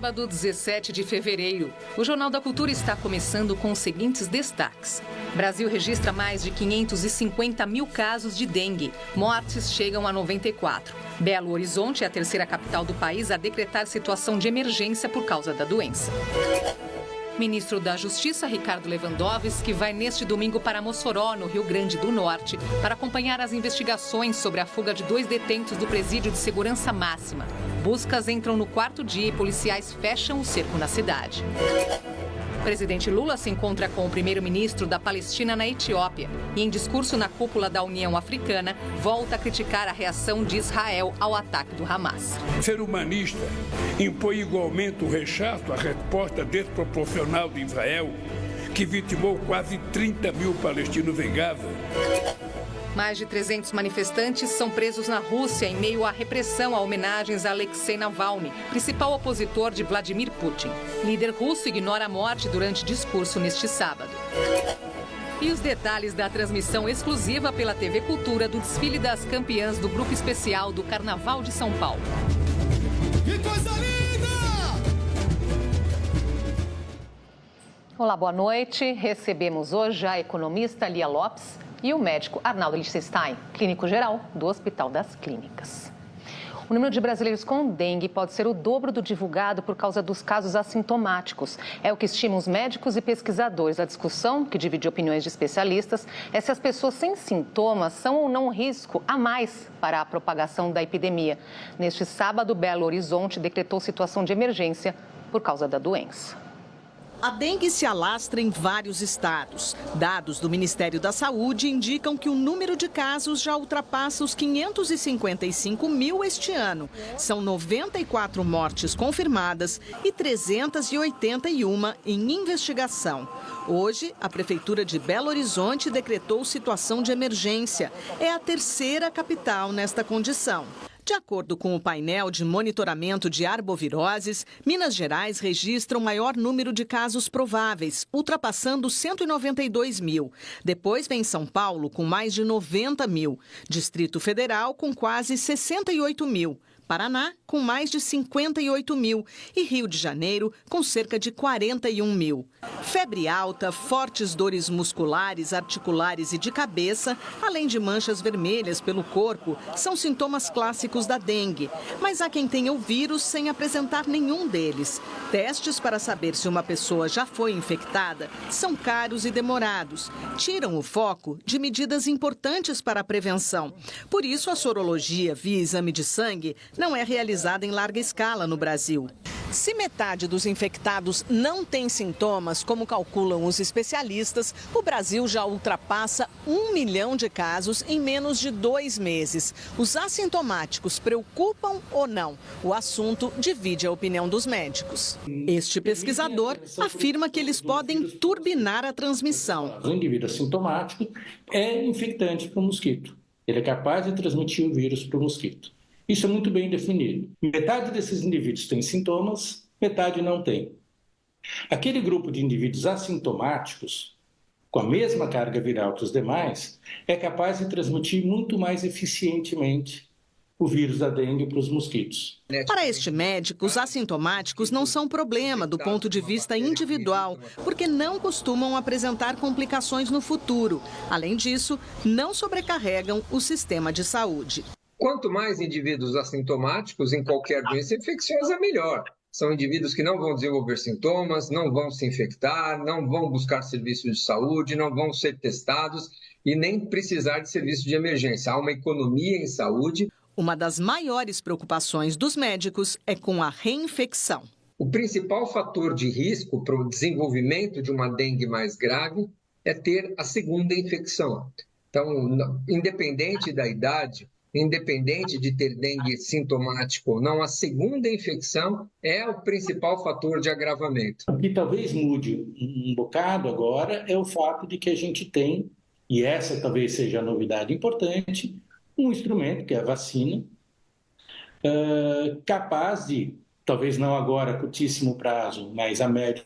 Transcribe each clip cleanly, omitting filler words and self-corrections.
sábado, 17 de fevereiro. O Jornal da Cultura está começando com os seguintes destaques. Brasil registra mais de 550 mil casos de dengue. Mortes chegam a 94. Belo Horizonte é a terceira capital do país a decretar situação de emergência por causa da doença. Ministro da Justiça, Ricardo Lewandowski, vai neste domingo para Mossoró, no Rio Grande do Norte, para acompanhar as investigações sobre a fuga de 2 detentos do presídio de segurança máxima. Buscas entram no 4º dia e policiais fecham o cerco na cidade. O presidente Lula se encontra com o primeiro-ministro da Palestina na Etiópia e, em discurso na cúpula da União Africana, volta a criticar a reação de Israel ao ataque do Hamas. Ser humanista impõe igualmente o rechaço à resposta desproporcional de Israel, que vitimou quase 30 mil palestinos em Gaza. Mais de 300 manifestantes são presos na Rússia em meio à repressão a homenagens a Alexei Navalny, principal opositor de Vladimir Putin. Líder russo ignora a morte durante discurso neste sábado. E os detalhes da transmissão exclusiva pela TV Cultura do desfile das campeãs do Grupo Especial do Carnaval de São Paulo. Que coisa linda! Olá, boa noite. Recebemos hoje a economista Lia Lopes e o médico Arnaldo Lichtenstein, clínico geral do Hospital das Clínicas. O número de brasileiros com dengue pode ser o dobro do divulgado por causa dos casos assintomáticos. É o que estimam os médicos e pesquisadores. A discussão, que divide opiniões de especialistas, é se as pessoas sem sintomas são ou não um risco a mais para a propagação da epidemia. Neste sábado, Belo Horizonte decretou situação de emergência por causa da doença. A dengue se alastra em vários estados. Dados do Ministério da Saúde indicam que o número de casos já ultrapassa os 555 mil este ano. São 94 mortes confirmadas e 381 em investigação. Hoje, a Prefeitura de Belo Horizonte decretou situação de emergência. É a terceira capital nesta condição. De acordo com o painel de monitoramento de arboviroses, Minas Gerais registra o maior número de casos prováveis, ultrapassando 192 mil. Depois vem São Paulo, com mais de 90 mil. Distrito Federal, com quase 68 mil. Paraná, com mais de 58 mil. E Rio de Janeiro, com cerca de 41 mil. Febre alta, fortes dores musculares, articulares e de cabeça, além de manchas vermelhas pelo corpo, são sintomas clássicos da dengue. Mas há quem tenha o vírus sem apresentar nenhum deles. Testes para saber se uma pessoa já foi infectada são caros e demorados. Tiram o foco de medidas importantes para a prevenção. Por isso, a sorologia via exame de sangue não é realizada em larga escala no Brasil. Se metade dos infectados não tem sintomas, como calculam os especialistas, o Brasil já ultrapassa 1 milhão de casos em menos de 2 meses. Os assintomáticos preocupam ou não? O assunto divide a opinião dos médicos. Este pesquisador afirma que eles podem turbinar a transmissão. O indivíduo assintomático é infectante para o mosquito. Ele é capaz de transmitir o vírus para o mosquito. Isso é muito bem definido. Metade desses indivíduos tem sintomas, metade não tem. Aquele grupo de indivíduos assintomáticos, com a mesma carga viral que os demais, é capaz de transmitir muito mais eficientemente o vírus da dengue para os mosquitos. Para este médico, os assintomáticos não são problema do ponto de vista individual, porque não costumam apresentar complicações no futuro. Além disso, não sobrecarregam o sistema de saúde. Quanto mais indivíduos assintomáticos em qualquer doença infecciosa, melhor. São indivíduos que não vão desenvolver sintomas, não vão se infectar, não vão buscar serviços de saúde, não vão ser testados e nem precisar de serviço de emergência. Há uma economia em saúde. Uma das maiores preocupações dos médicos é com a reinfecção. O principal fator de risco para o desenvolvimento de uma dengue mais grave é ter a segunda infecção. Então, independente da idade, independente de ter dengue sintomático ou não, a segunda infecção é o principal fator de agravamento. O que talvez mude um bocado agora é o fato de que a gente tem, e essa talvez seja a novidade importante, um instrumento, que é a vacina, capaz de, talvez não agora a curtíssimo prazo, mas a médio,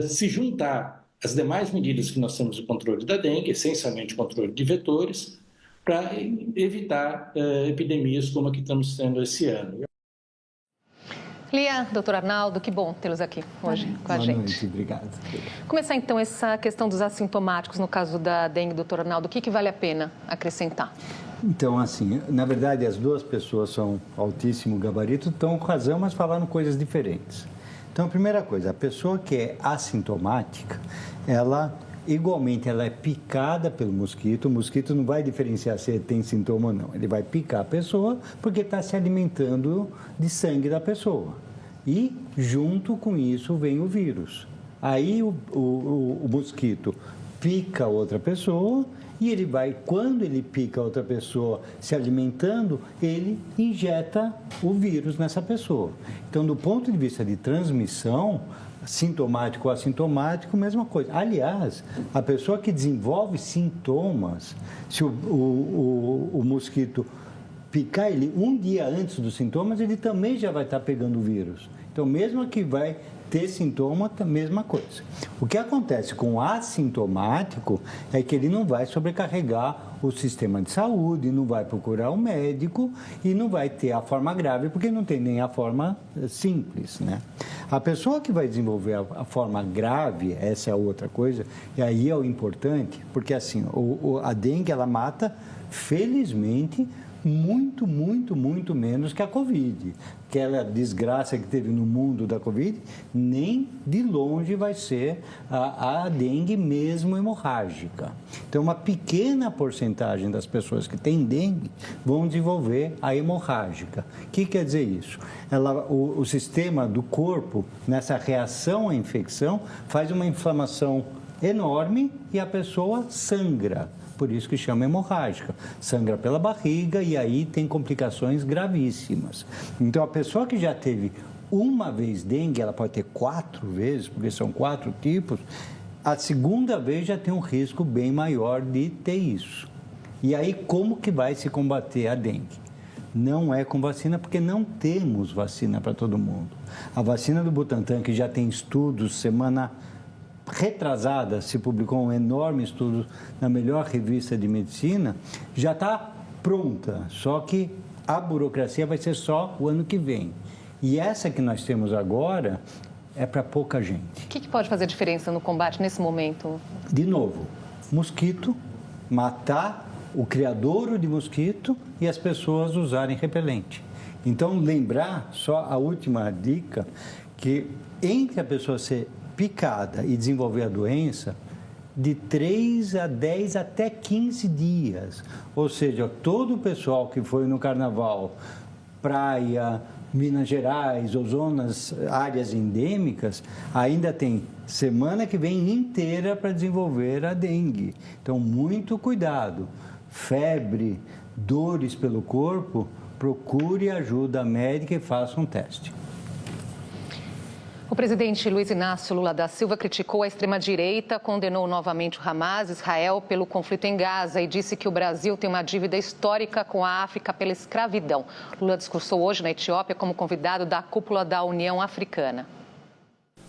se juntar às demais medidas que nós temos de controle da dengue, essencialmente o controle de vetores, para evitar epidemias como a que estamos tendo esse ano. Lia, doutor Arnaldo, que bom tê-los aqui hoje com a gente. Boa noite, obrigado. Começar então essa questão dos assintomáticos, no caso da dengue, doutor Arnaldo, o que vale a pena acrescentar? Então, assim, na verdade, as duas pessoas são altíssimo gabarito, estão com razão, mas falaram coisas diferentes. Então, a primeira coisa, a pessoa que é assintomática, igualmente, ela é picada pelo mosquito. O mosquito não vai diferenciar se ele tem sintoma ou não. Ele vai picar a pessoa porque está se alimentando de sangue da pessoa. E, junto com isso, vem o vírus. Aí, o mosquito pica outra pessoa e ele vai, quando ele pica outra pessoa se alimentando, ele injeta o vírus nessa pessoa. Então, do ponto de vista de transmissão, sintomático ou assintomático, mesma coisa. Aliás, a pessoa que desenvolve sintomas, se o mosquito picar ele um dia antes dos sintomas, ele também já vai estar pegando o vírus. Então, mesmo que vai ter sintoma, a mesma coisa. O que acontece com o assintomático é que ele não vai sobrecarregar o sistema de saúde, não vai procurar um médico e não vai ter a forma grave, porque não tem nem a forma simples, né? A pessoa que vai desenvolver a forma grave, essa é a outra coisa, e aí é o importante, porque assim, a dengue, ela mata, felizmente, muito menos que a Covid. Aquela desgraça que teve no mundo da Covid, nem de longe vai ser a dengue mesmo hemorrágica. Então, uma pequena porcentagem das pessoas que têm dengue vão desenvolver a hemorrágica. O que quer dizer isso? O sistema do corpo, nessa reação à infecção, faz uma inflamação enorme e a pessoa sangra. Por isso que chama hemorrágica. Sangra pela barriga e aí tem complicações gravíssimas. Então, a pessoa que já teve uma vez dengue, ela pode ter 4 vezes, porque são 4 tipos, a segunda vez já tem um risco bem maior de ter isso. E aí, como que vai se combater a dengue? Não é com vacina, porque não temos vacina para todo mundo. A vacina do Butantan, que já tem estudos, semana retrasada, se publicou um enorme estudo na melhor revista de medicina, já está pronta, só que a burocracia vai ser só o ano que vem. E essa que nós temos agora é para pouca gente. O que pode fazer diferença no combate nesse momento? De novo, mosquito, matar o criadouro de mosquito e as pessoas usarem repelente. Então, lembrar, só a última dica, que entre a pessoa ser picada e desenvolver a doença, de 3 a 10 até 15 dias. Ou seja, todo o pessoal que foi no carnaval, praia, Minas Gerais ou áreas endêmicas, ainda tem semana que vem inteira para desenvolver a dengue. Então, muito cuidado. Febre, dores pelo corpo, procure ajuda médica e faça um teste. O presidente Luiz Inácio Lula da Silva criticou a extrema-direita, condenou novamente o Hamas, Israel, pelo conflito em Gaza e disse que o Brasil tem uma dívida histórica com a África pela escravidão. Lula discursou hoje na Etiópia como convidado da cúpula da União Africana.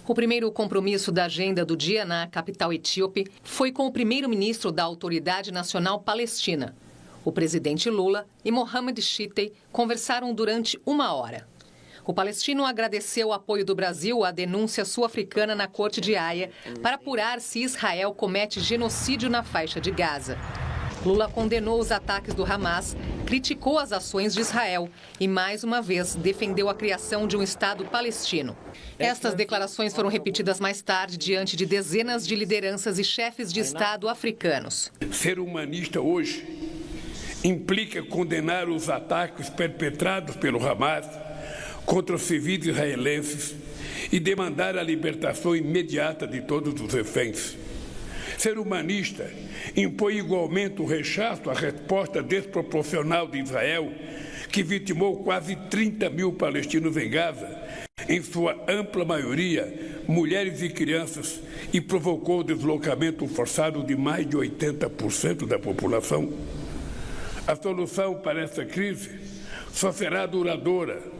O primeiro compromisso da agenda do dia na capital etíope foi com o primeiro-ministro da Autoridade Nacional Palestina. O presidente Lula e Mohamed Shittey conversaram durante 1 hora. O palestino agradeceu o apoio do Brasil à denúncia sul-africana na Corte de Haia para apurar se Israel comete genocídio na faixa de Gaza. Lula condenou os ataques do Hamas, criticou as ações de Israel e, mais uma vez, defendeu a criação de um Estado palestino. Estas declarações foram repetidas mais tarde diante de dezenas de lideranças e chefes de Estado africanos. Ser humanista hoje implica condenar os ataques perpetrados pelo Hamas contra os civis israelenses e demandar a libertação imediata de todos os reféns. Ser humanista impõe igualmente o rechaço à resposta desproporcional de Israel, que vitimou quase 30 mil palestinos em Gaza, em sua ampla maioria mulheres e crianças, e provocou o deslocamento forçado de mais de 80% da população. A solução para essa crise só será duradoura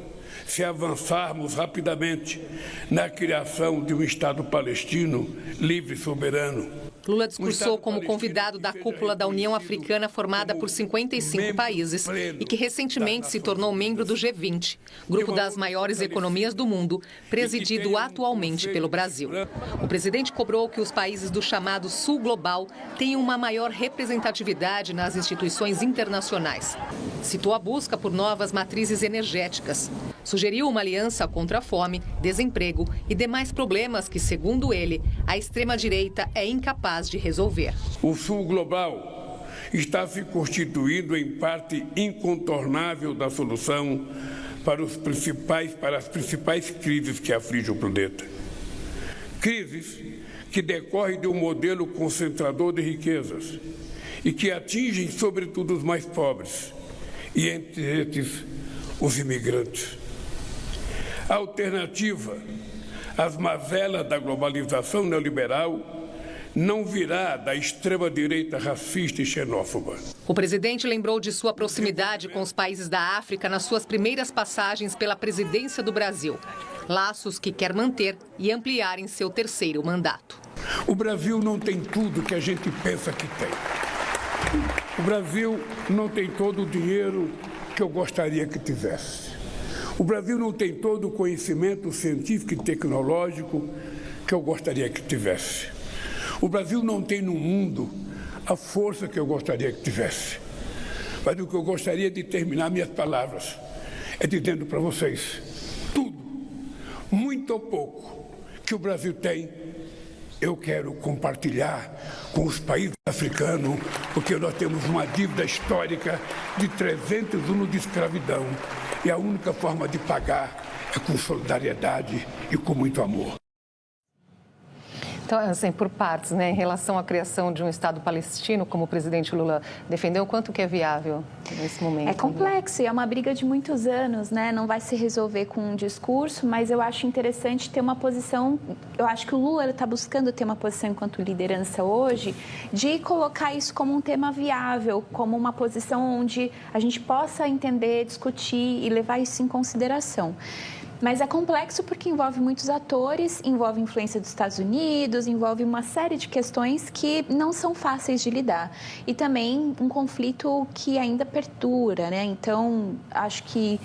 se avançarmos rapidamente na criação de um Estado palestino livre e soberano. Lula discursou como convidado da cúpula da União Africana, formada por 55 países e que recentemente se tornou membro do G20, grupo das maiores economias do mundo, presidido atualmente pelo Brasil. O presidente cobrou que os países do chamado Sul Global tenham uma maior representatividade nas instituições internacionais. Citou a busca por novas matrizes energéticas. Sugeriu uma aliança contra a fome, desemprego e demais problemas que, segundo ele, a extrema-direita é incapaz de resolver. O Sul Global está se constituindo em parte incontornável da solução para as principais crises que afligem o planeta. Crises que decorrem de um modelo concentrador de riquezas e que atingem, sobretudo, os mais pobres, e entre estes, os imigrantes. A alternativa às mazelas da globalização neoliberal não virá da extrema-direita racista e xenófoba. O presidente lembrou de sua proximidade com os países da África nas suas primeiras passagens pela presidência do Brasil. Laços que quer manter e ampliar em seu terceiro mandato. O Brasil não tem tudo que a gente pensa que tem. O Brasil não tem todo o dinheiro que eu gostaria que tivesse. O Brasil não tem todo o conhecimento científico e tecnológico que eu gostaria que tivesse. O Brasil não tem no mundo a força que eu gostaria que tivesse. Mas o que eu gostaria de terminar minhas palavras é dizendo para vocês, tudo, muito ou pouco, que o Brasil tem, eu quero compartilhar com os países africanos, porque nós temos uma dívida histórica de 300 anos de escravidão. E a única forma de pagar é com solidariedade e com muito amor. Então, assim, por partes, né, em relação à criação de um Estado palestino, como o presidente Lula defendeu, quanto que é viável nesse momento? É complexo e é uma briga de muitos anos, né? Não vai se resolver com um discurso, mas eu acho interessante ter uma posição, eu acho que o Lula está buscando ter uma posição enquanto liderança hoje, de colocar isso como um tema viável, como uma posição onde a gente possa entender, discutir e levar isso em consideração. Mas é complexo porque envolve muitos atores, envolve influência dos Estados Unidos, envolve uma série de questões que não são fáceis de lidar. E também um conflito que ainda perdura, né? Então, acho que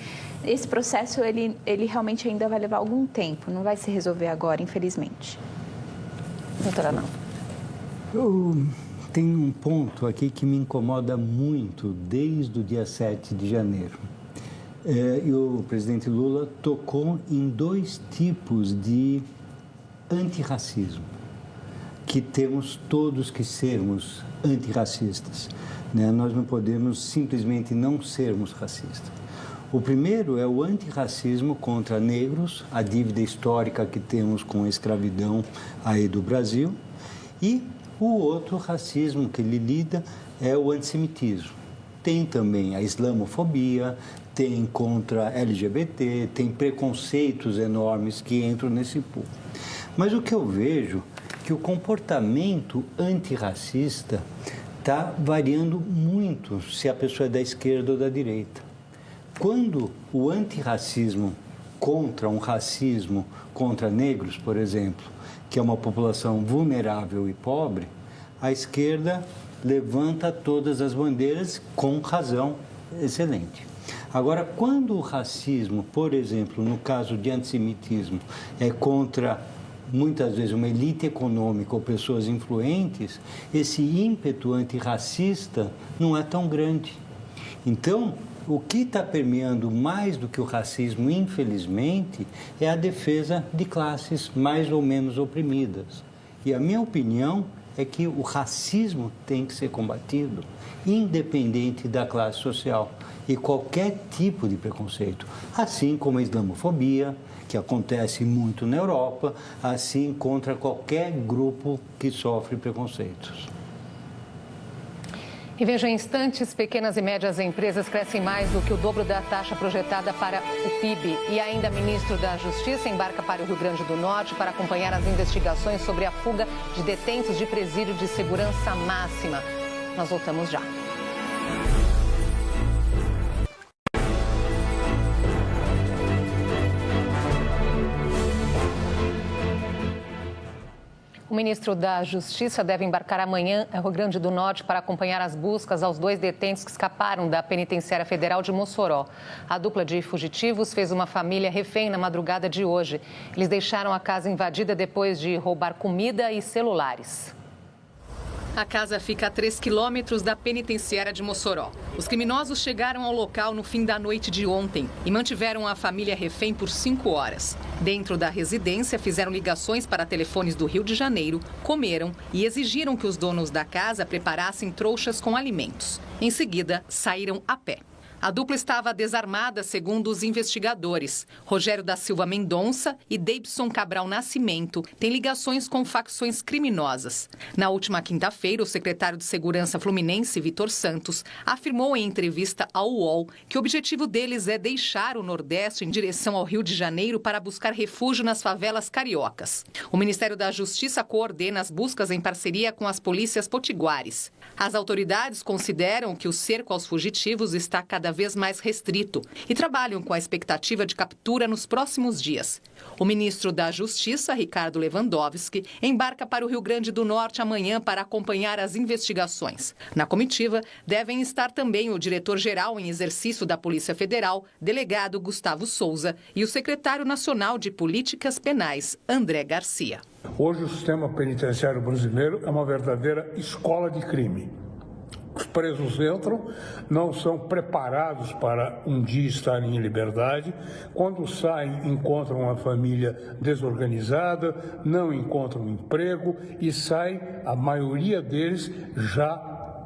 esse processo, ele realmente ainda vai levar algum tempo, não vai se resolver agora, infelizmente. Doutora, não. Eu tenho um ponto aqui que me incomoda muito desde o dia 7 de janeiro. E o presidente Lula tocou em dois tipos de antirracismo, que temos todos que sermos antirracistas, né? Nós não podemos simplesmente não sermos racistas. O primeiro é o antirracismo contra negros, a dívida histórica que temos com a escravidão aí do Brasil, e o outro racismo que ele lida é o antissemitismo. Tem também a islamofobia, tem contra LGBT, tem preconceitos enormes que entram nesse pool. Mas o que eu vejo é que o comportamento antirracista está variando muito se a pessoa é da esquerda ou da direita. Quando o antirracismo contra um racismo contra negros, por exemplo, que é uma população vulnerável e pobre, a esquerda levanta todas as bandeiras com razão excelente. Agora, quando o racismo, por exemplo, no caso de antissemitismo, é contra, muitas vezes, uma elite econômica ou pessoas influentes, esse ímpeto antirracista não é tão grande. Então, o que está permeando mais do que o racismo, infelizmente, é a defesa de classes mais ou menos oprimidas. E a minha opinião é que o racismo tem que ser combatido, independente da classe social e qualquer tipo de preconceito, assim como a islamofobia, que acontece muito na Europa, assim contra qualquer grupo que sofre preconceitos. E veja, em instantes, pequenas e médias empresas crescem mais do que o dobro da taxa projetada para o PIB. E ainda, ministro da Justiça embarca para o Rio Grande do Norte para acompanhar as investigações sobre a fuga de detentos de presídio de segurança máxima. Nós voltamos já. O ministro da Justiça deve embarcar amanhã ao Rio Grande do Norte para acompanhar as buscas aos 2 detentos que escaparam da Penitenciária Federal de Mossoró. A dupla de fugitivos fez uma família refém na madrugada de hoje. Eles deixaram a casa invadida depois de roubar comida e celulares. A casa fica a 3 quilômetros da penitenciária de Mossoró. Os criminosos chegaram ao local no fim da noite de ontem e mantiveram a família refém por 5 horas. Dentro da residência, fizeram ligações para telefones do Rio de Janeiro, comeram e exigiram que os donos da casa preparassem trouxas com alimentos. Em seguida, saíram a pé. A dupla estava desarmada, segundo os investigadores. Rogério da Silva Mendonça e Deibson Cabral Nascimento têm ligações com facções criminosas. Na última quinta-feira, o secretário de Segurança fluminense, Vitor Santos, afirmou em entrevista ao UOL que o objetivo deles é deixar o Nordeste em direção ao Rio de Janeiro para buscar refúgio nas favelas cariocas. O Ministério da Justiça coordena as buscas em parceria com as polícias potiguares. As autoridades consideram que o cerco aos fugitivos está cada vez mais restrito e trabalham com a expectativa de captura nos próximos dias. O ministro da Justiça, Ricardo Lewandowski, embarca para o Rio Grande do Norte amanhã para acompanhar as investigações. Na comitiva, devem estar também o diretor-geral em exercício da Polícia Federal, delegado Gustavo Souza, e o secretário nacional de Políticas Penais, André Garcia. Hoje o sistema penitenciário brasileiro é uma verdadeira escola de crime. Os presos entram, não são preparados para um dia estarem em liberdade. Quando saem, encontram uma família desorganizada, não encontram emprego e saem, a maioria deles, já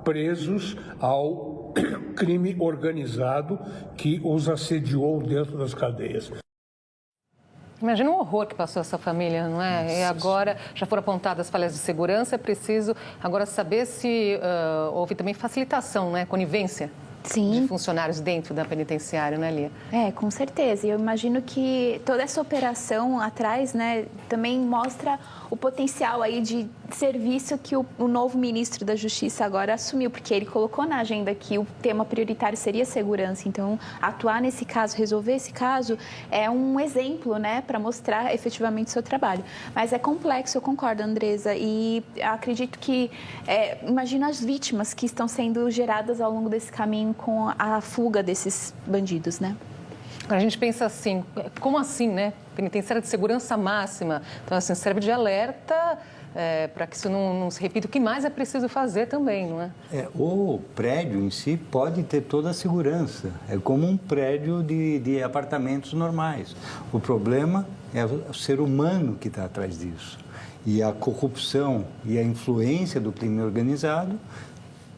presos ao crime organizado que os assediou dentro das cadeias. Imagina o horror que passou essa família, não é? E agora já foram apontadas falhas de segurança, é preciso agora saber se houve também facilitação, né? Conivência. Sim. De funcionários dentro da penitenciária, né, Lia? Com certeza. E eu imagino que toda essa operação atrás, né, também mostra o potencial aí de serviço que o novo ministro da Justiça agora assumiu, porque ele colocou na agenda que o tema prioritário seria segurança. Então, atuar nesse caso, resolver esse caso, é um exemplo, né, para mostrar efetivamente o seu trabalho. Mas é complexo, eu concordo, Andresa, e acredito que, imagina as vítimas que estão sendo geradas ao longo desse caminho com a fuga desses bandidos, né? A gente pensa assim, como assim, né? Penitenciária de segurança máxima. Então, assim, serve de alerta para que isso não se repita. O que mais é preciso fazer também, não é? O prédio em si pode ter toda a segurança. É como um prédio de apartamentos normais. O problema é o ser humano que está atrás disso. E a corrupção e a influência do crime organizado,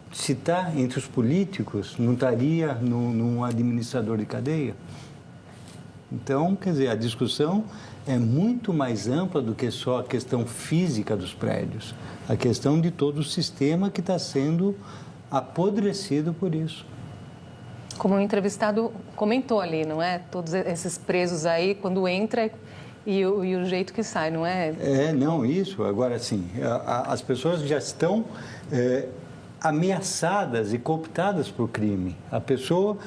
se está entre os políticos, não estaria num administrador de cadeia? Então, quer dizer, a discussão é muito mais ampla do que só a questão física dos prédios. A questão de todo o sistema que está sendo apodrecido por isso. Como o entrevistado comentou ali, não é? Todos esses presos aí, quando entra e o jeito que sai, não é? Não, isso. Agora, sim, as pessoas já estão ameaçadas e cooptadas por crime. A pessoa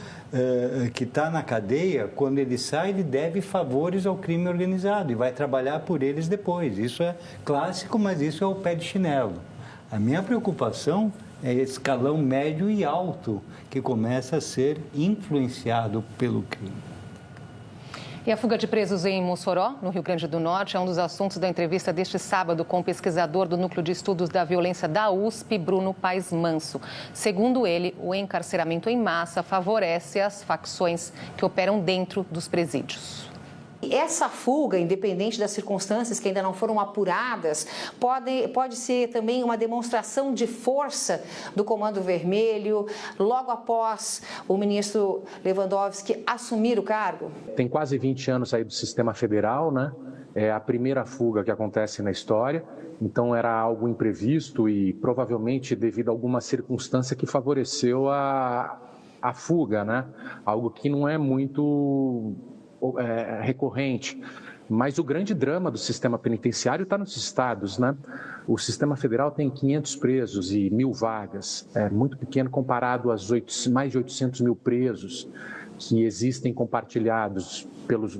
que está na cadeia, quando ele sai, ele deve favores ao crime organizado e vai trabalhar por eles depois. Isso é clássico, mas isso é o pé de chinelo. A minha preocupação é esse escalão médio e alto que começa a ser influenciado pelo crime. E a fuga de presos em Mossoró, no Rio Grande do Norte, é um dos assuntos da entrevista deste sábado com o pesquisador do Núcleo de Estudos da Violência da USP, Bruno Paes Manso. Segundo ele, o encarceramento em massa favorece as facções que operam dentro dos presídios. Essa fuga, independente das circunstâncias que ainda não foram apuradas, pode ser também uma demonstração de força do Comando Vermelho, logo após o ministro Lewandowski assumir o cargo? Tem quase 20 anos aí do sistema federal, né? É a primeira fuga que acontece na história, então era algo imprevisto e provavelmente devido a alguma circunstância que favoreceu a fuga, né? Algo que não é muito recorrente, mas o grande drama do sistema penitenciário está nos estados, né? O sistema federal tem 500 presos e 1.000 vagas, é muito pequeno comparado às mais de 800 mil presos que existem compartilhados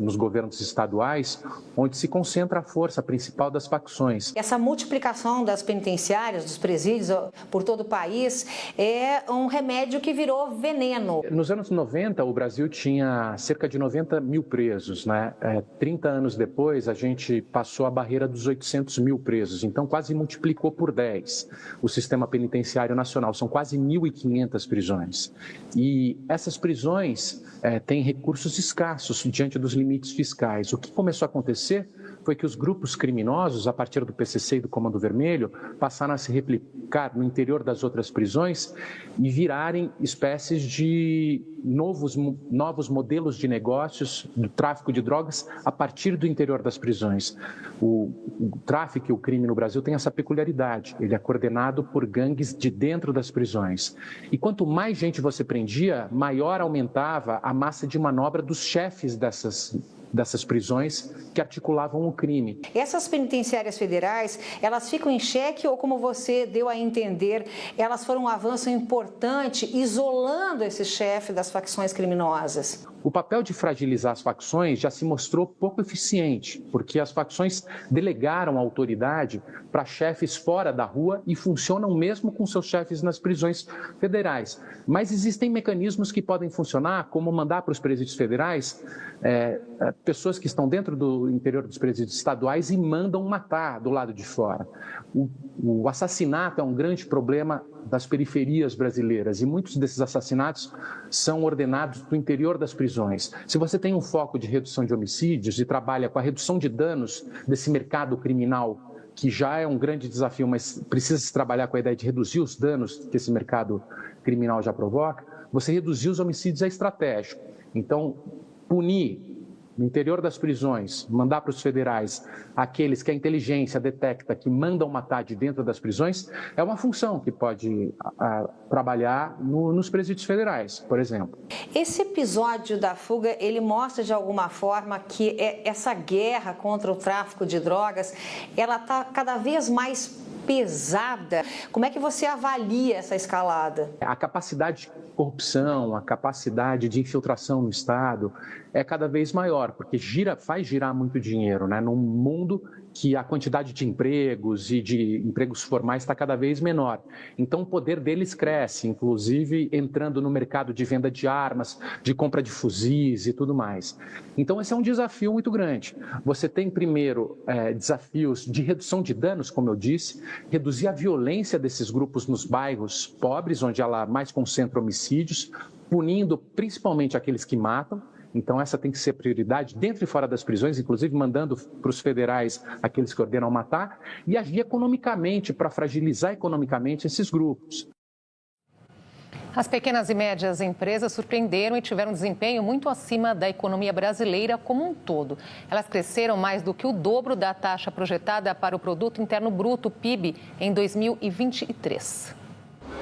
nos governos estaduais, onde se concentra a força principal das facções. Essa multiplicação das penitenciárias, dos presídios por todo o país, é um remédio que virou veneno. Nos anos 90, o Brasil tinha cerca de 90 mil presos, né? 30 anos depois, a gente passou a barreira dos 800 mil presos, então quase multiplicou por 10 o sistema penitenciário nacional. São quase 1.500 prisões. E essas prisões têm recursos escassos diante dos limites fiscais. O que começou a acontecer foi que os grupos criminosos, a partir do PCC e do Comando Vermelho, passaram a se replicar no interior das outras prisões e virarem espécies de novos modelos de negócios do tráfico de drogas a partir do interior das prisões. O tráfico e o crime no Brasil tem essa peculiaridade. Ele é coordenado por gangues de dentro das prisões. E quanto mais gente você prendia, maior aumentava a massa de manobra dos chefes dessas prisões que articulavam o crime. Essas penitenciárias federais, elas ficam em xeque ou, como você deu a entender, elas foram um avanço importante isolando esse chefe das facções criminosas? O papel de fragilizar as facções já se mostrou pouco eficiente, porque as facções delegaram a autoridade para chefes fora da rua e funcionam mesmo com seus chefes nas prisões federais. Mas existem mecanismos que podem funcionar, como mandar para os presídios federais pessoas que estão dentro do interior dos presídios estaduais e mandam matar do lado de fora. O assassinato é um grande problema das periferias brasileiras e muitos desses assassinatos são ordenados do interior das prisões. Se você tem um foco de redução de homicídios e trabalha com a redução de danos desse mercado criminal, que já é um grande desafio, mas precisa se trabalhar com a ideia de reduzir os danos que esse mercado criminal já provoca, você reduzir os homicídios é estratégico. Então, punir no interior das prisões, mandar para os federais aqueles que a inteligência detecta que mandam matar de dentro das prisões, é uma função que pode trabalhar nos presídios federais, por exemplo. Esse episódio da fuga, ele mostra de alguma forma que essa guerra contra o tráfico de drogas, ela está cada vez mais pesada. Como é que você avalia essa escalada? A capacidade de corrupção, a capacidade de infiltração no Estado é cada vez maior, porque faz girar muito dinheiro, né? Num mundo que a quantidade de empregos e de empregos formais está cada vez menor. Então, o poder deles cresce, inclusive entrando no mercado de venda de armas, de compra de fuzis e tudo mais. Então, esse é um desafio muito grande. Você tem, primeiro, desafios de redução de danos, como eu disse, reduzir a violência desses grupos nos bairros pobres, onde ela mais concentra homicídios, punindo principalmente aqueles que matam. Então, essa tem que ser prioridade dentro e fora das prisões, inclusive mandando para os federais aqueles que ordenam matar, e agir economicamente para fragilizar economicamente esses grupos. As pequenas e médias empresas surpreenderam e tiveram um desempenho muito acima da economia brasileira como um todo. Elas cresceram mais do que o dobro da taxa projetada para o Produto Interno Bruto, PIB, em 2023.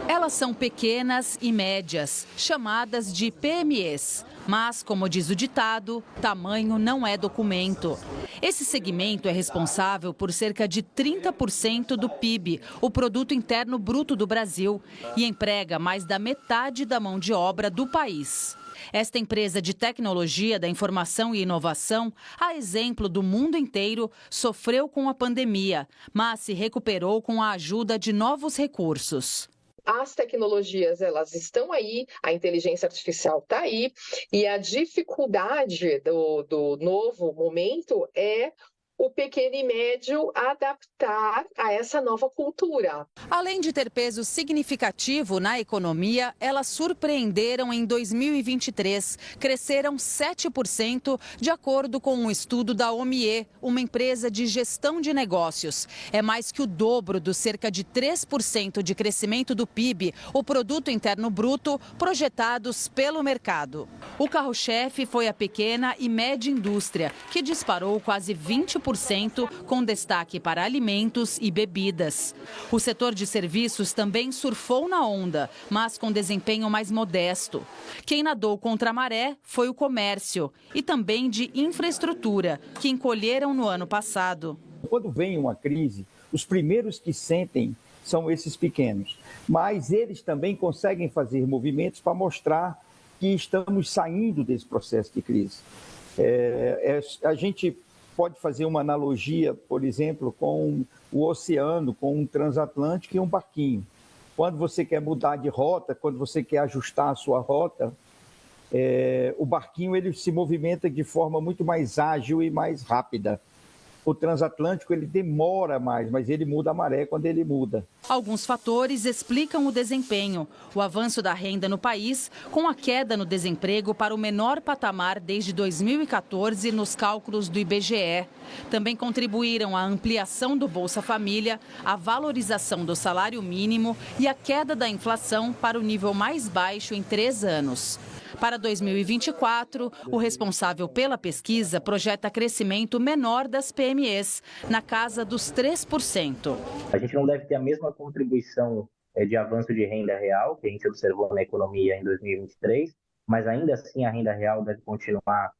Elas são pequenas e médias, chamadas de PMEs. Mas, como diz o ditado, tamanho não é documento. Esse segmento é responsável por cerca de 30% do PIB, o Produto Interno Bruto do Brasil, e emprega mais da metade da mão de obra do país. Esta empresa de tecnologia da informação e inovação, a exemplo do mundo inteiro, sofreu com a pandemia, mas se recuperou com a ajuda de novos recursos. As tecnologias, elas estão aí, a inteligência artificial está aí, e a dificuldade do novo momento é o pequeno e médio adaptar a essa nova cultura. Além de ter peso significativo na economia, elas surpreenderam em 2023. Cresceram 7%, de acordo com um estudo da OMIE, uma empresa de gestão de negócios. É mais que o dobro dos cerca de 3% de crescimento do PIB, o Produto Interno Bruto, projetados pelo mercado. O carro-chefe foi a pequena e média indústria, que disparou quase 20%, com destaque para alimentos e bebidas. O setor de serviços também surfou na onda, mas com desempenho mais modesto. Quem nadou contra a maré foi o comércio e também de infraestrutura, que encolheram no ano passado. Quando vem uma crise, os primeiros que sentem são esses pequenos, mas eles também conseguem fazer movimentos para mostrar que estamos saindo desse processo de crise. A gente pode fazer uma analogia, por exemplo, com o oceano, com um transatlântico e um barquinho. Quando você quer mudar de rota, quando você quer ajustar a sua rota, o barquinho ele se movimenta de forma muito mais ágil e mais rápida. O transatlântico ele demora mais, mas ele muda a maré quando ele muda. Alguns fatores explicam o desempenho. O avanço da renda no país, com a queda no desemprego para o menor patamar desde 2014 nos cálculos do IBGE. Também contribuíram a ampliação do Bolsa Família, a valorização do salário mínimo e a queda da inflação para o nível mais baixo em 3 anos. Para 2024, o responsável pela pesquisa projeta crescimento menor das PMEs, na casa dos 3%. A gente não deve ter a mesma contribuição de avanço de renda real que a gente observou na economia em 2023, mas ainda assim a renda real deve continuar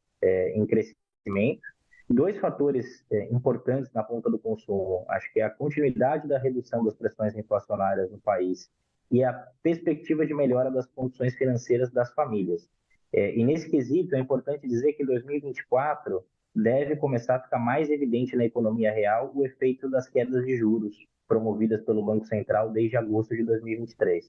em crescimento. 2 fatores importantes na ponta do consumo, acho que é a continuidade da redução das pressões inflacionárias no país e a perspectiva de melhora das condições financeiras das famílias. E nesse quesito, é importante dizer que em 2024 deve começar a ficar mais evidente na economia real o efeito das quedas de juros promovidas pelo Banco Central desde agosto de 2023.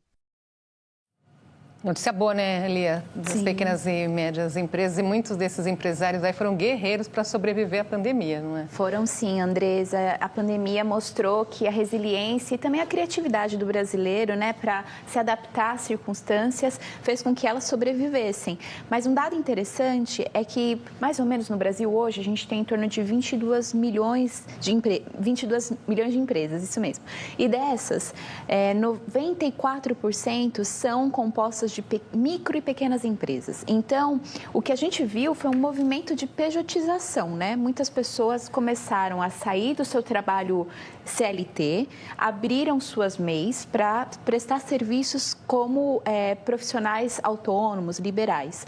Notícia boa, né, Lia? Das pequenas e médias empresas. E muitos desses empresários aí foram guerreiros para sobreviver à pandemia, não é? Foram sim, Andresa. A pandemia mostrou que a resiliência e também a criatividade do brasileiro, né, para se adaptar às circunstâncias, fez com que elas sobrevivessem. Mas um dado interessante é que, mais ou menos no Brasil hoje, a gente tem em torno de 22 milhões de empresas, isso mesmo. E dessas, 94% são compostas de micro e pequenas empresas. Então, o que a gente viu foi um movimento de pejotização, né? Muitas pessoas começaram a sair do seu trabalho CLT, abriram suas MEIs para prestar serviços como profissionais autônomos, liberais.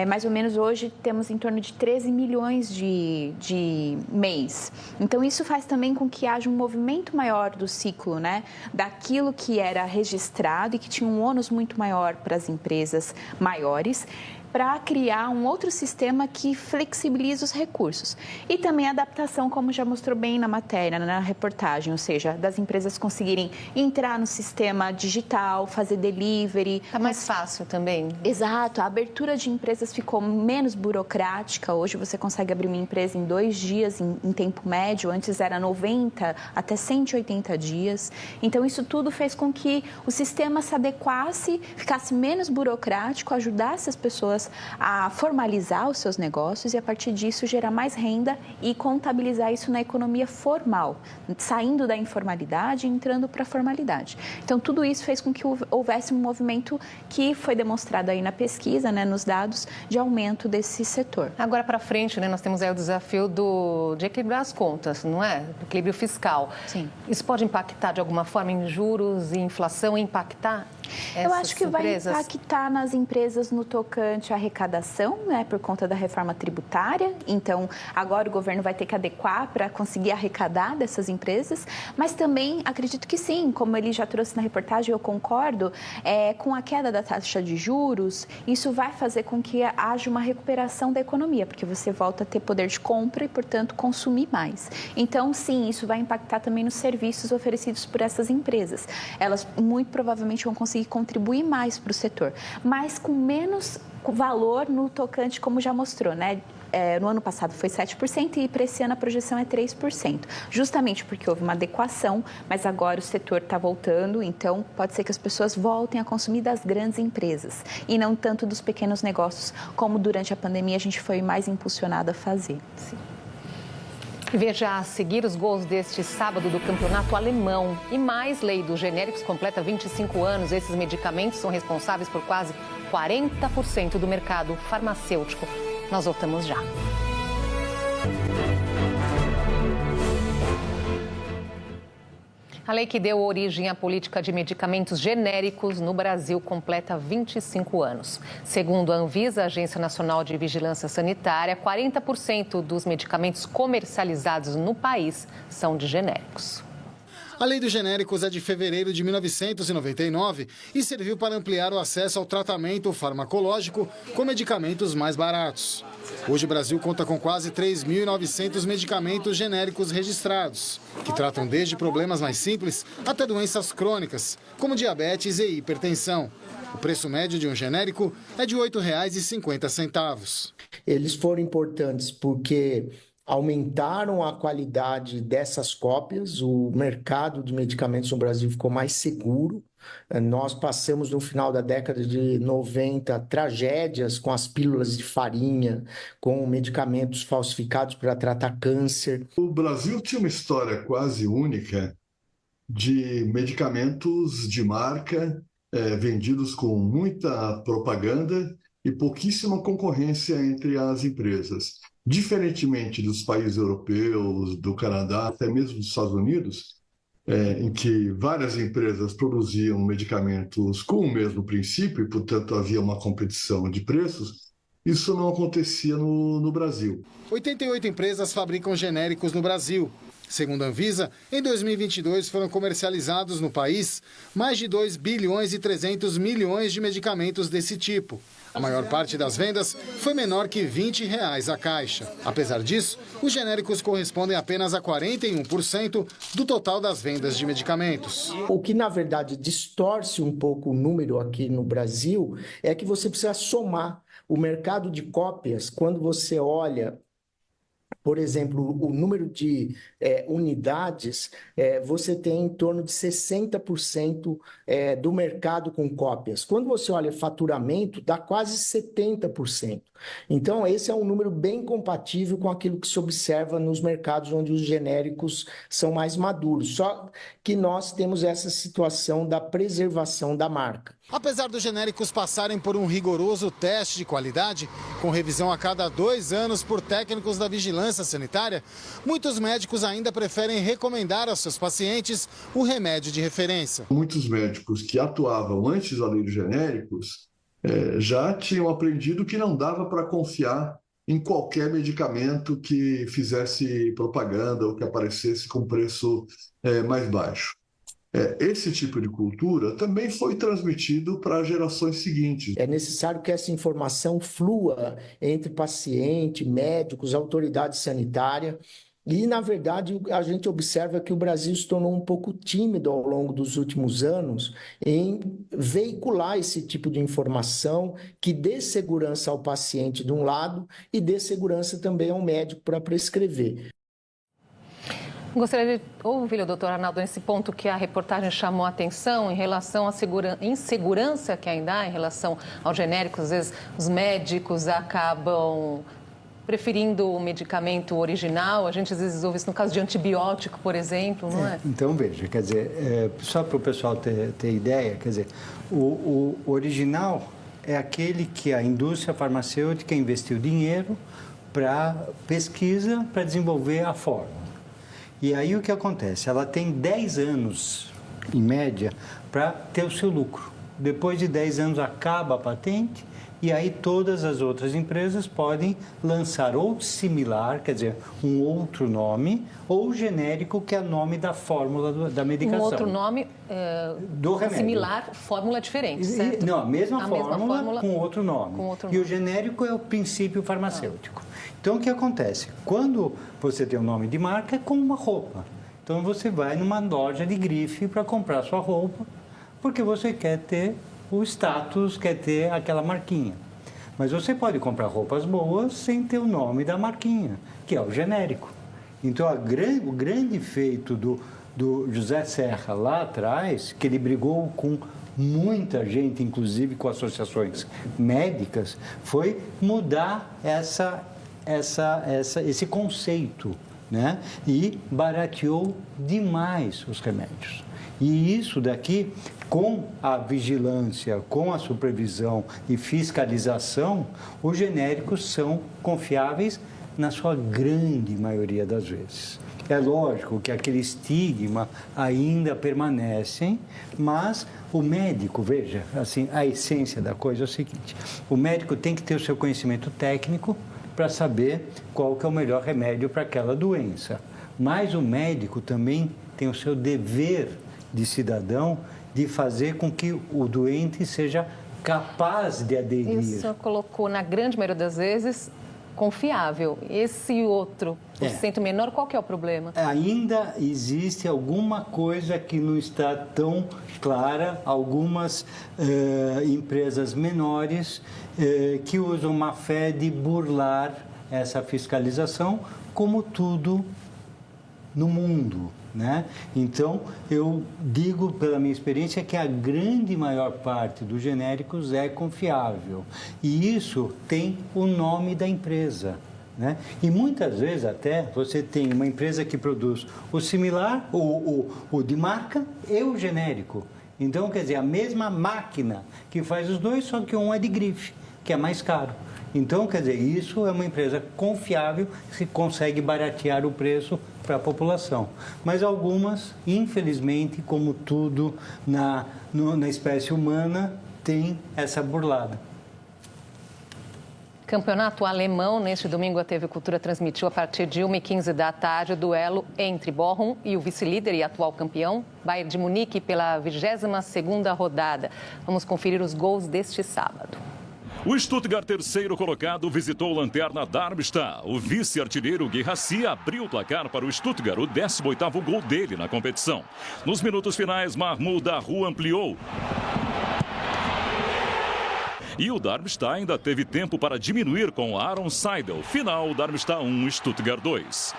Mais ou menos hoje temos em torno de 13 milhões de MEIs. Então, isso faz também com que haja um movimento maior do ciclo, né? Daquilo que era registrado e que tinha um ônus muito maior para as empresas maiores, para criar um outro sistema que flexibiliza os recursos. E também a adaptação, como já mostrou bem na matéria, na reportagem, ou seja, das empresas conseguirem entrar no sistema digital, fazer delivery. Está mais fácil também. Exato, a abertura de empresas ficou menos burocrática. Hoje você consegue abrir uma empresa em 2 dias, em tempo médio. Antes era 90 até 180 dias. Então, isso tudo fez com que o sistema se adequasse, ficasse menos burocrático, ajudasse as pessoas a formalizar os seus negócios e, a partir disso, gerar mais renda e contabilizar isso na economia formal, saindo da informalidade e entrando para a formalidade. Então, tudo isso fez com que houvesse um movimento que foi demonstrado aí na pesquisa, né, nos dados, de aumento desse setor. Agora, para frente, né, nós temos aí o desafio de equilibrar as contas, não é? Do equilíbrio fiscal. Sim. Isso pode impactar, de alguma forma, em juros e inflação, impactar Eu acho que vai impactar nas empresas no tocante à arrecadação, né, por conta da reforma tributária. Então, agora o governo vai ter que adequar para conseguir arrecadar dessas empresas. Mas também acredito que sim, como ele já trouxe na reportagem, eu concordo, com a queda da taxa de juros, isso vai fazer com que haja uma recuperação da economia, porque você volta a ter poder de compra e, portanto, consumir mais. Então, sim, isso vai impactar também nos serviços oferecidos por essas empresas. Elas muito provavelmente vão conseguir contribuir mais para o setor, mas com menos valor no tocante, como já mostrou, né? No ano passado foi 7% e para esse ano a projeção é 3%, justamente porque houve uma adequação, mas agora o setor está voltando, então pode ser que as pessoas voltem a consumir das grandes empresas e não tanto dos pequenos negócios, como durante a pandemia a gente foi mais impulsionado a fazer. Sim. Veja a seguir os gols deste sábado do campeonato alemão. E mais, lei dos genéricos completa 25 anos. Esses medicamentos são responsáveis por quase 40% do mercado farmacêutico. Nós voltamos já. A lei que deu origem à política de medicamentos genéricos no Brasil completa 25 anos. Segundo a Anvisa, a Agência Nacional de Vigilância Sanitária, 40% dos medicamentos comercializados no país são de genéricos. A lei dos genéricos é de fevereiro de 1999 e serviu para ampliar o acesso ao tratamento farmacológico com medicamentos mais baratos. Hoje o Brasil conta com quase 3.900 medicamentos genéricos registrados, que tratam desde problemas mais simples até doenças crônicas, como diabetes e hipertensão. O preço médio de um genérico é de R$ 8,50. Eles foram importantes porque aumentaram a qualidade dessas cópias, o mercado de medicamentos no Brasil ficou mais seguro. Nós passamos no final da década de 90 tragédias com as pílulas de farinha, com medicamentos falsificados para tratar câncer. O Brasil tinha uma história quase única de medicamentos de marca vendidos com muita propaganda e pouquíssima concorrência entre as empresas. Diferentemente dos países europeus, do Canadá, até mesmo dos Estados Unidos, em que várias empresas produziam medicamentos com o mesmo princípio e, portanto, havia uma competição de preços, isso não acontecia no Brasil. 88 empresas fabricam genéricos no Brasil. Segundo a Anvisa, em 2022 foram comercializados no país mais de 2 bilhões e 300 milhões de medicamentos desse tipo. A maior parte das vendas foi menor que R$ 20 a caixa. Apesar disso, os genéricos correspondem apenas a 41% do total das vendas de medicamentos. O que, na verdade, distorce um pouco o número aqui no Brasil é que você precisa somar o mercado de cópias. Quando você olha, por exemplo, o número de unidades, você tem em torno de 60% do mercado com cópias. Quando você olha faturamento, dá quase 70%. Então, esse é um número bem compatível com aquilo que se observa nos mercados onde os genéricos são mais maduros. Só que nós temos essa situação da preservação da marca. Apesar dos genéricos passarem por um rigoroso teste de qualidade, com revisão a cada 2 anos por técnicos da vigilância sanitária, muitos médicos ainda preferem recomendar aos seus pacientes o remédio de referência. Muitos médicos que atuavam antes da lei dos genéricos já tinham aprendido que não dava para confiar em qualquer medicamento que fizesse propaganda ou que aparecesse com preço mais baixo. Esse tipo de cultura também foi transmitido para gerações seguintes. É necessário que essa informação flua entre paciente, médicos, autoridade sanitária. E, na verdade, a gente observa que o Brasil se tornou um pouco tímido ao longo dos últimos anos em veicular esse tipo de informação que dê segurança ao paciente de um lado e dê segurança também ao médico para prescrever. Gostaria de ouvir o doutor Arnaldo nesse ponto que a reportagem chamou a atenção em relação à insegurança que ainda há em relação aos genéricos. Às vezes os médicos acabam preferindo o medicamento original. A gente às vezes ouve isso no caso de antibiótico, por exemplo, não é? Então, veja, quer dizer, só para o pessoal ter ideia, quer dizer, o original é aquele que a indústria farmacêutica investiu dinheiro para pesquisa, para desenvolver a fórmula. E aí o que acontece? Ela tem 10 anos, em média, para ter o seu lucro. Depois de 10 anos acaba a patente e aí todas as outras empresas podem lançar ou similar, quer dizer, um outro nome, ou genérico, que é o nome da fórmula da medicação. Um outro nome do remédio. Similar, fórmula diferente, certo? Não, a mesma fórmula com outro nome. E o genérico é o princípio farmacêutico. Então, o que acontece? Quando você tem um nome de marca, é como uma roupa. Então, você vai numa loja de grife para comprar sua roupa, porque você quer ter o status, quer ter aquela marquinha. Mas você pode comprar roupas boas sem ter o nome da marquinha, que é o genérico. Então, o grande feito do José Serra lá atrás, que ele brigou com muita gente, inclusive com associações médicas, foi mudar esse conceito, né? E barateou demais os remédios. E isso daqui, com a vigilância, com a supervisão e fiscalização, os genéricos são confiáveis na sua grande maioria das vezes. É lógico que aquele estigma ainda permanece, mas o médico, veja, assim, a essência da coisa é o seguinte: o médico tem que ter o seu conhecimento técnico para saber qual que é o melhor remédio para aquela doença. Mas o médico também tem o seu dever de cidadão de fazer com que o doente seja capaz de aderir. E o senhor colocou, na grande maioria das vezes, confiável. Esse outro, por cento menor, qual que é o problema? Ainda existe alguma coisa que não está tão clara, algumas empresas menores que usam má fé de burlar essa fiscalização, como tudo no mundo, né? Então, eu digo pela minha experiência que a grande maior parte dos genéricos é confiável. E isso tem o nome da empresa, né? E muitas vezes até você tem uma empresa que produz o similar, o de marca e o genérico. Então, quer dizer, a mesma máquina que faz os dois, só que um é de grife, que é mais caro. Então, quer dizer, isso é uma empresa confiável que consegue baratear o preço para a população. Mas algumas, infelizmente, como tudo na espécie humana, tem essa burlada. Campeonato alemão, neste domingo a TV Cultura transmitiu a partir de 1h15 da tarde o duelo entre Bochum e o vice-líder e atual campeão, Bayern de Munique, pela 22ª rodada. Vamos conferir os gols deste sábado. O Stuttgart, terceiro colocado, visitou o lanterna Darmstadt. O vice-artilheiro Guirassy abriu o placar para o Stuttgart, o 18º gol dele na competição. Nos minutos finais, Mahmoud Dahoud ampliou. E o Darmstadt ainda teve tempo para diminuir com Aaron Seidel. Final, Darmstadt 1, Stuttgart 2.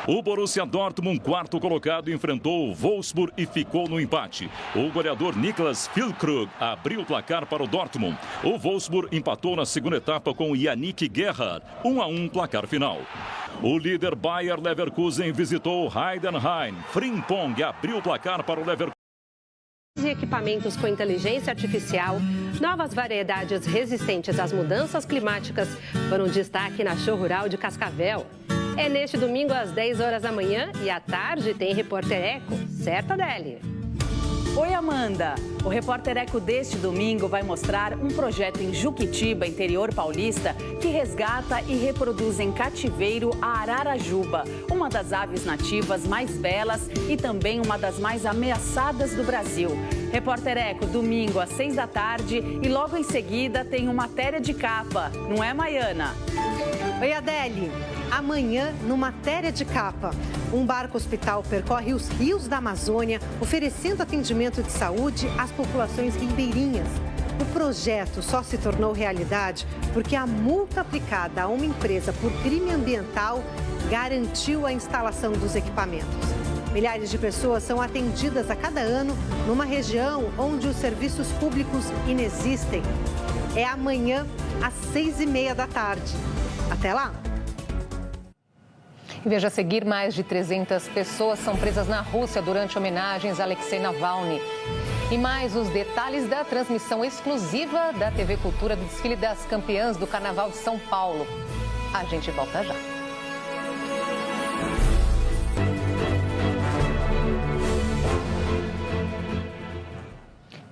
O Borussia Dortmund, quarto colocado, enfrentou o Wolfsburg e ficou no empate. O goleador Niklas Füllkrug abriu o placar para o Dortmund. O Wolfsburg empatou na segunda etapa com Yannick Gerhardt, 1-1 placar final. O líder Bayer Leverkusen visitou Heidenheim. Frimpong abriu o placar para o Leverkusen. De equipamentos com inteligência artificial, novas variedades resistentes às mudanças climáticas foram destaque na Show Rural de Cascavel. É neste domingo às 10 horas da manhã e à tarde tem Repórter Eco, certo, Adélia? Oi, Amanda. O Repórter Eco deste domingo vai mostrar um projeto em Juquitiba, interior paulista, que resgata e reproduz em cativeiro a ararajuba, uma das aves nativas mais belas e também uma das mais ameaçadas do Brasil. Repórter Eco, domingo às 6 da tarde e logo em seguida tem uma matéria de capa, não é, Maiana? Oi, Adélia. Amanhã, no Matéria de Capa, um barco-hospital percorre os rios da Amazônia, oferecendo atendimento de saúde às populações ribeirinhas. O projeto só se tornou realidade porque a multa aplicada a uma empresa por crime ambiental garantiu a instalação dos equipamentos. Milhares de pessoas são atendidas a cada ano numa região onde os serviços públicos inexistem. É amanhã, às 6h30 da tarde. Até lá! E veja a seguir, mais de 300 pessoas são presas na Rússia durante homenagens a Alexei Navalny. E mais os detalhes da transmissão exclusiva da TV Cultura do desfile das campeãs do Carnaval de São Paulo. A gente volta já.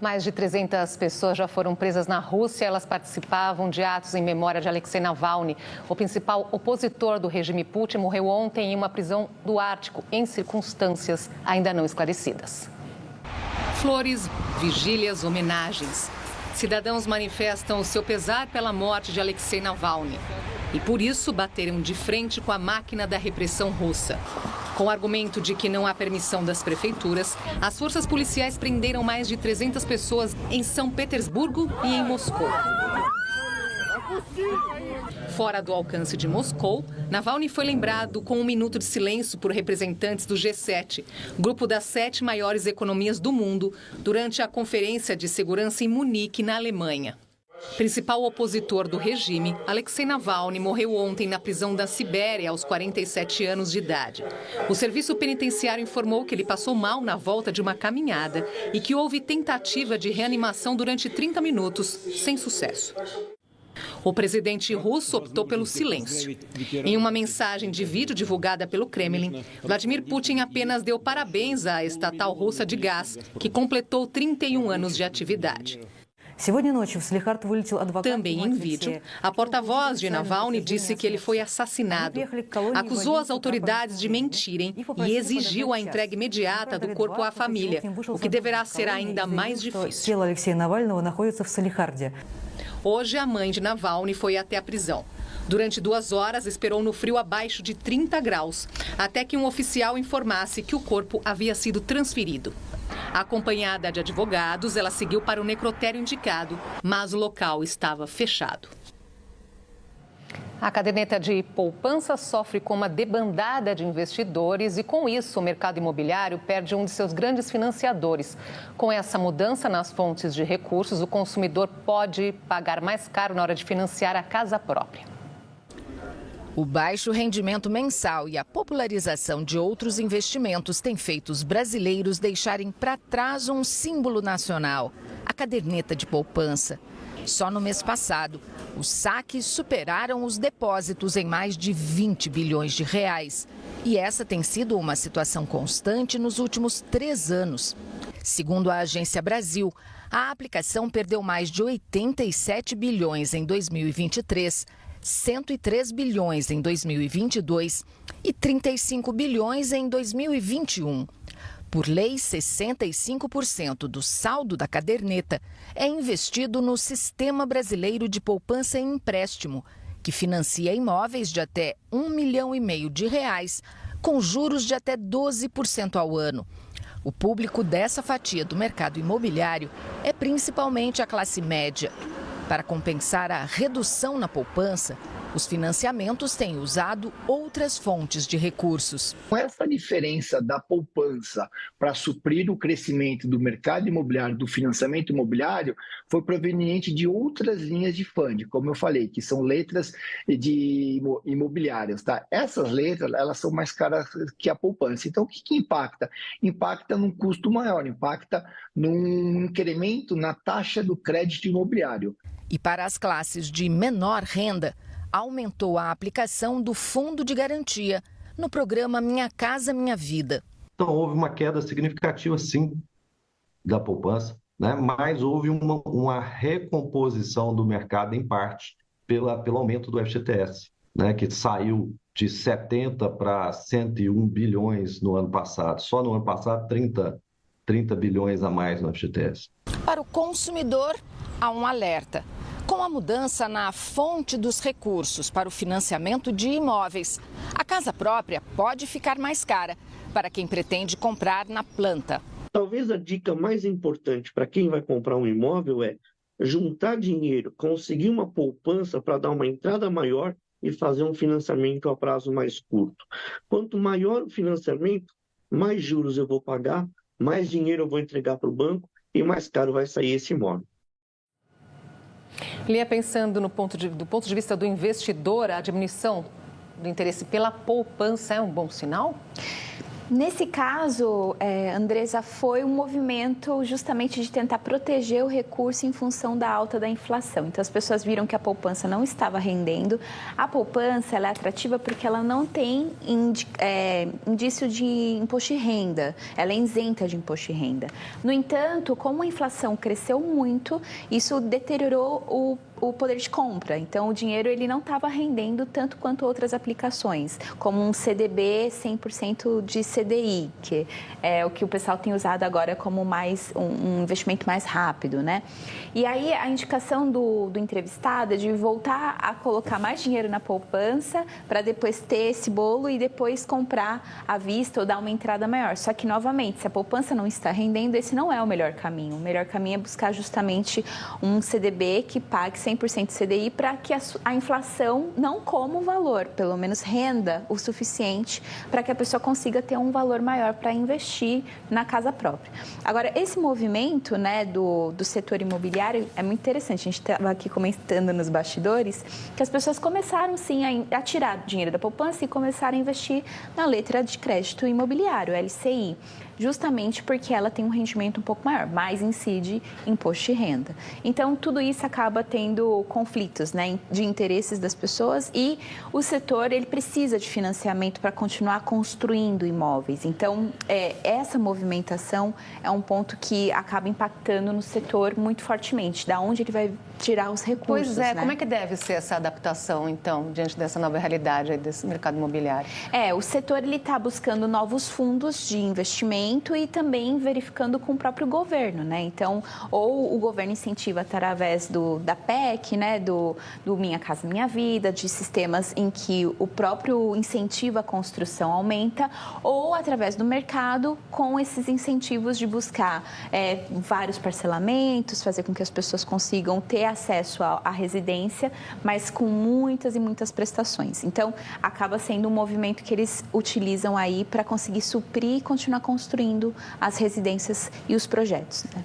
Mais de 300 pessoas já foram presas na Rússia. Elas participavam de atos em memória de Alexei Navalny. O principal opositor do regime Putin morreu ontem em uma prisão do Ártico, em circunstâncias ainda não esclarecidas. Flores, vigílias, homenagens. Cidadãos manifestam o seu pesar pela morte de Alexei Navalny. E por isso bateram de frente com a máquina da repressão russa. Com o argumento de que não há permissão das prefeituras, as forças policiais prenderam mais de 300 pessoas em São Petersburgo e em Moscou. Fora do alcance de Moscou, Navalny foi lembrado com um minuto de silêncio por representantes do G7, grupo das 7 maiores economias do mundo, durante a Conferência de Segurança em Munique, na Alemanha. Principal opositor do regime, Alexei Navalny morreu ontem na prisão da Sibéria, aos 47 anos de idade. O serviço penitenciário informou que ele passou mal na volta de uma caminhada e que houve tentativa de reanimação durante 30 minutos, sem sucesso. O presidente russo optou pelo silêncio. Em uma mensagem de vídeo divulgada pelo Kremlin, Vladimir Putin apenas deu parabéns à estatal russa de gás, que completou 31 anos de atividade. Também em vídeo, a porta-voz de Navalny disse que ele foi assassinado. Acusou as autoridades de mentirem e exigiu a entrega imediata do corpo à família, o que deverá ser ainda mais difícil. Hoje, a mãe de Navalny foi até a prisão. Durante 2 horas, esperou no frio abaixo de 30 graus, até que um oficial informasse que o corpo havia sido transferido. Acompanhada de advogados, ela seguiu para o necrotério indicado, mas o local estava fechado. A caderneta de poupança sofre com uma debandada de investidores e, com isso, o mercado imobiliário perde um de seus grandes financiadores. Com essa mudança nas fontes de recursos, o consumidor pode pagar mais caro na hora de financiar a casa própria. O baixo rendimento mensal e a popularização de outros investimentos têm feito os brasileiros deixarem para trás um símbolo nacional, a caderneta de poupança. Só no mês passado, os saques superaram os depósitos em mais de 20 bilhões de reais. E essa tem sido uma situação constante nos últimos 3 anos. Segundo a Agência Brasil, a aplicação perdeu mais de 87 bilhões em 2023, 103 bilhões em 2022 e 35 bilhões em 2021. Por lei, 65% do saldo da caderneta é investido no Sistema Brasileiro de Poupança e Empréstimo, que financia imóveis de até R$1,5 milhão de reais, com juros de até 12% ao ano. O público dessa fatia do mercado imobiliário é principalmente a classe média. Para compensar a redução na poupança, os financiamentos têm usado outras fontes de recursos. Essa diferença da poupança para suprir o crescimento do mercado imobiliário, do financiamento imobiliário, foi proveniente de outras linhas de fundo, como eu falei, que são letras de imobiliárias. Tá? Essas letras, elas são mais caras que a poupança. Então, o que impacta? Impacta num custo maior, impacta num incremento na taxa do crédito imobiliário. E para as classes de menor renda, aumentou a aplicação do Fundo de Garantia no programa Minha Casa Minha Vida. Então, houve uma queda significativa, sim, da poupança, né? Mas houve uma recomposição do mercado, em parte, pelo aumento do FGTS, né? Que saiu de 70 para 101 bilhões no ano passado. Só no ano passado, 30 bilhões a mais no FGTS. Para o consumidor, há um alerta. Com a mudança na fonte dos recursos para o financiamento de imóveis, a casa própria pode ficar mais cara para quem pretende comprar na planta. Talvez a dica mais importante para quem vai comprar um imóvel é juntar dinheiro, conseguir uma poupança para dar uma entrada maior e fazer um financiamento a prazo mais curto. Quanto maior o financiamento, mais juros eu vou pagar, mais dinheiro eu vou entregar para o banco e mais caro vai sair esse imóvel. Lia, pensando do ponto de vista do investidor, a diminuição do interesse pela poupança é um bom sinal? Nesse caso, Andresa, foi um movimento justamente de tentar proteger o recurso em função da alta da inflação. Então, as pessoas viram que a poupança não estava rendendo. A poupança ela é atrativa porque ela não tem indício de imposto de renda. Ela é isenta de imposto de renda. No entanto, como a inflação cresceu muito, isso deteriorou o poder de compra. Então, o dinheiro ele não estava rendendo tanto quanto outras aplicações, como um CDB 100% de CDI, que é o que o pessoal tem usado agora como um investimento mais rápido, né? E aí, a indicação do entrevistado é de voltar a colocar mais dinheiro na poupança para depois ter esse bolo e depois comprar à vista ou dar uma entrada maior. Só que, novamente, se a poupança não está rendendo, esse não é o melhor caminho. O melhor caminho é buscar justamente um CDB que pague 100% CDI para que a inflação não coma o valor, pelo menos renda o suficiente para que a pessoa consiga ter um valor maior para investir na casa própria. Agora, esse movimento, né, do setor imobiliário é muito interessante. A gente estava aqui comentando nos bastidores que as pessoas começaram, sim, a tirar dinheiro da poupança e começaram a investir na letra de crédito imobiliário, LCI. justamente porque ela tem um rendimento um pouco maior, mas incide imposto de renda. Então, tudo isso acaba tendo conflitos, né, de interesses das pessoas, e o setor ele precisa de financiamento para continuar construindo imóveis. Então, essa movimentação é um ponto que acaba impactando no setor muito fortemente, da onde ele vai tirar os recursos. Pois é, né? Como é que deve ser essa adaptação, então, diante dessa nova realidade aí desse mercado imobiliário? O setor está buscando novos fundos de investimento e também verificando com o próprio governo, né? Então, ou o governo incentiva através da PEC, né? Do Minha Casa Minha Vida, de sistemas em que o próprio incentivo à construção aumenta, ou através do mercado, com esses incentivos de buscar vários parcelamentos, fazer com que as pessoas consigam ter acesso à residência, mas com muitas e muitas prestações. Então, acaba sendo um movimento que eles utilizam aí para conseguir suprir e continuar construindo as residências e os projetos, né?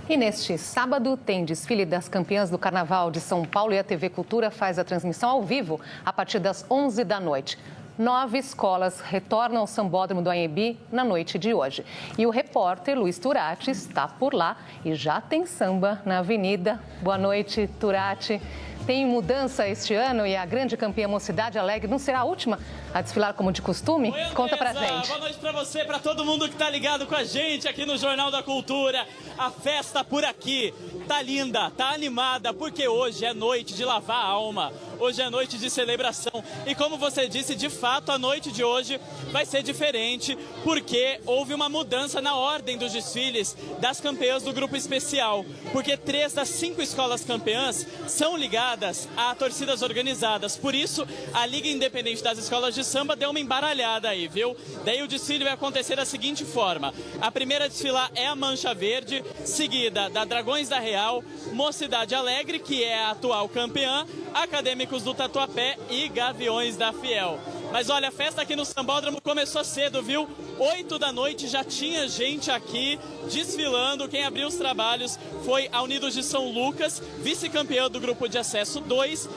E neste sábado tem desfile das campeãs do Carnaval de São Paulo e a TV Cultura faz a transmissão ao vivo a partir das 11 da noite. 9 escolas retornam ao Sambódromo do Anhembi na noite de hoje. E o repórter Luiz Turati está por lá e já tem samba na avenida. Boa noite, Turati. Tem mudança este ano e a grande campeã Mocidade Alegre não será a última a desfilar como de costume? Oi, conta pra gente. Boa noite pra você, pra todo mundo que tá ligado com a gente aqui no Jornal da Cultura. A festa por aqui tá linda, tá animada, porque hoje é noite de lavar a alma. Hoje é noite de celebração. E como você disse, de fato, a noite de hoje vai ser diferente, porque houve uma mudança na ordem dos desfiles das campeãs do grupo especial. Porque 3 das 5 escolas campeãs são ligadas a torcidas organizadas. Por isso, a Liga Independente das Escolas de Samba deu uma embaralhada aí, viu? Daí o desfile vai acontecer da seguinte forma. A primeira a desfilar é a Mancha Verde, seguida da Dragões da Real, Mocidade Alegre, que é a atual campeã, Acadêmicos do Tatuapé e Gaviões da Fiel. Mas olha, a festa aqui no Sambódromo começou cedo, viu? 8 da noite já tinha gente aqui desfilando. Quem abriu os trabalhos foi a Unidos de São Lucas, vice-campeã do grupo de acesso 2,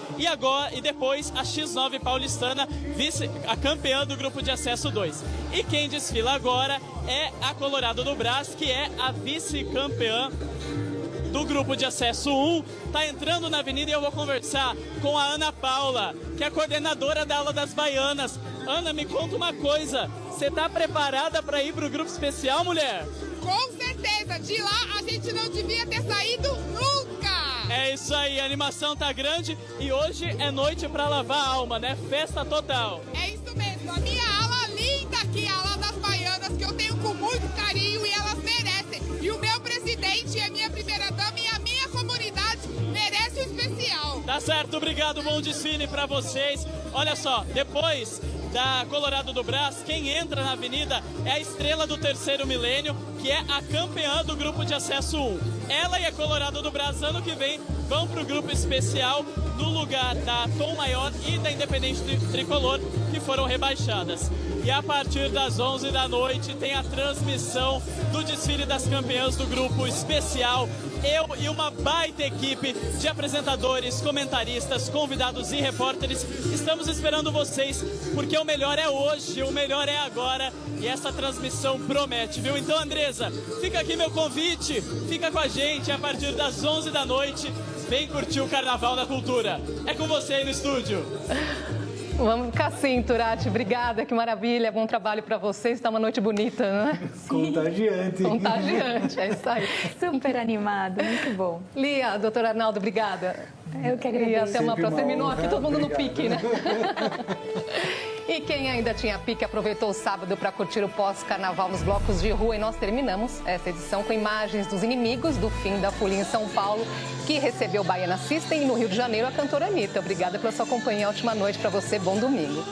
e depois a X9 paulistana, a campeã do grupo de acesso 2. E quem desfila agora é a Colorado do Brás, que é a vice-campeã do grupo de acesso 1, tá entrando na avenida e eu vou conversar com a Ana Paula, que é a coordenadora da Ala das Baianas. Ana, me conta uma coisa, você tá preparada para ir pro grupo especial, mulher? Com certeza, de lá a gente não devia ter saído nunca! É isso aí, a animação tá grande e hoje é noite para lavar a alma, né? Festa total. É isso mesmo, a minha ala linda aqui, a Ala das Baianas, que eu tenho com muito carinho e elas merecem. E o meu presidente e a minha primeira-dama e a minha comunidade merecem o especial. Tá certo, obrigado, bom desfile para vocês. Olha só, depois da Colorado do Brás, quem entra na avenida é a Estrela do Terceiro Milênio, que é a campeã do grupo de acesso 1. Ela e a Colorado do Brás, ano que vem, vão para o grupo especial no lugar da Tom Maior e da Independente Tricolor, que foram rebaixadas. E a partir das 11 da noite tem a transmissão do desfile das campeãs do grupo especial. Eu e uma baita equipe de apresentadores, comentaristas, convidados e repórteres estamos esperando vocês, porque o melhor é hoje, o melhor é agora e essa transmissão promete, viu? Então, Andresa, fica aqui meu convite, fica com a gente a partir das 11 da noite, vem curtir o Carnaval da Cultura. É com você aí no estúdio. Vamos ficar sim, Turati. Obrigada, que maravilha. Bom trabalho para vocês. Está uma noite bonita, né? Contagiante. Contagiante, é isso aí. Super animado, muito bom. Lia, doutor Arnaldo, obrigada. Eu que agradeço. E até uma próxima. Terminou aqui todo mundo Obrigado. no pique, né? E quem ainda tinha pique aproveitou o sábado para curtir o pós-carnaval nos blocos de rua. E nós terminamos essa edição com imagens dos inimigos do fim da folia em São Paulo, que recebeu o Baiana System, e no Rio de Janeiro a cantora Anitta. Obrigada pela sua companhia. Ótima noite para você. Bom domingo.